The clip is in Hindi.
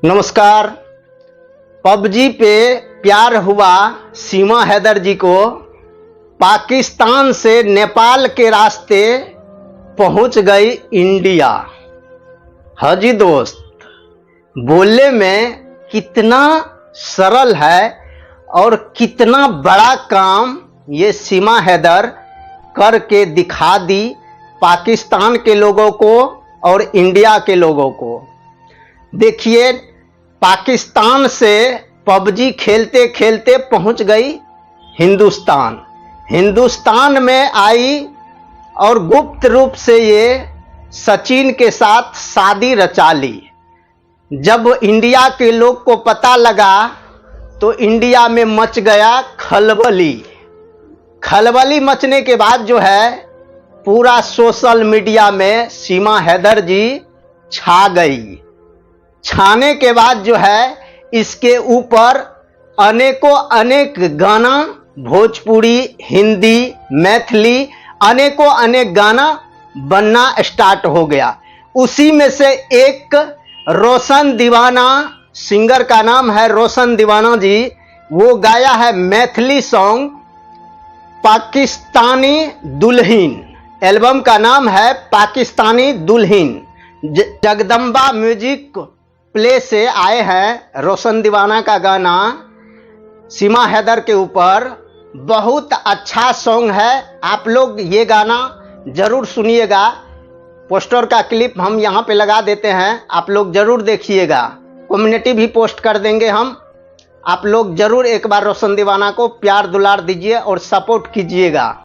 नमस्कार। पबजी पे प्यार हुआ सीमा हैदर जी को। पाकिस्तान से नेपाल के रास्ते पहुंच गई इंडिया। हाजी दोस्त, बोलने में कितना सरल है और कितना बड़ा काम ये सीमा हैदर करके दिखा दी पाकिस्तान के लोगों को और इंडिया के लोगों को। देखिए, पाकिस्तान से पबजी खेलते खेलते पहुंच गई हिंदुस्तान। हिंदुस्तान में आई और गुप्त रूप से ये सचिन के साथ शादी रचा ली। जब इंडिया के लोग को पता लगा तो इंडिया में मच गया खलबली। खलबली मचने के बाद जो है पूरा सोशल मीडिया में सीमा हैदर जी छा गई। छाने के बाद जो है इसके ऊपर अनेक गाना, भोजपुरी, हिंदी, मैथिली, अनेक गाना बनना स्टार्ट हो गया। उसी में से एक रोशन दीवाना, सिंगर का नाम है रोशन दीवाना जी, वो गाया है मैथिली सॉन्ग पाकिस्तानी दुल्हन। एल्बम का नाम है पाकिस्तानी दुल्हन। जगदम्बा म्यूजिक प्ले से आए हैं रोशन दीवाना का गाना सीमा हैदर के ऊपर। बहुत अच्छा सॉन्ग है, आप लोग ये गाना जरूर सुनिएगा। पोस्टर का क्लिप हम यहाँ पे लगा देते हैं, आप लोग जरूर देखिएगा। कम्युनिटी भी पोस्ट कर देंगे हम। आप लोग जरूर एक बार रोशन दीवाना को प्यार दुलार दीजिए और सपोर्ट कीजिएगा।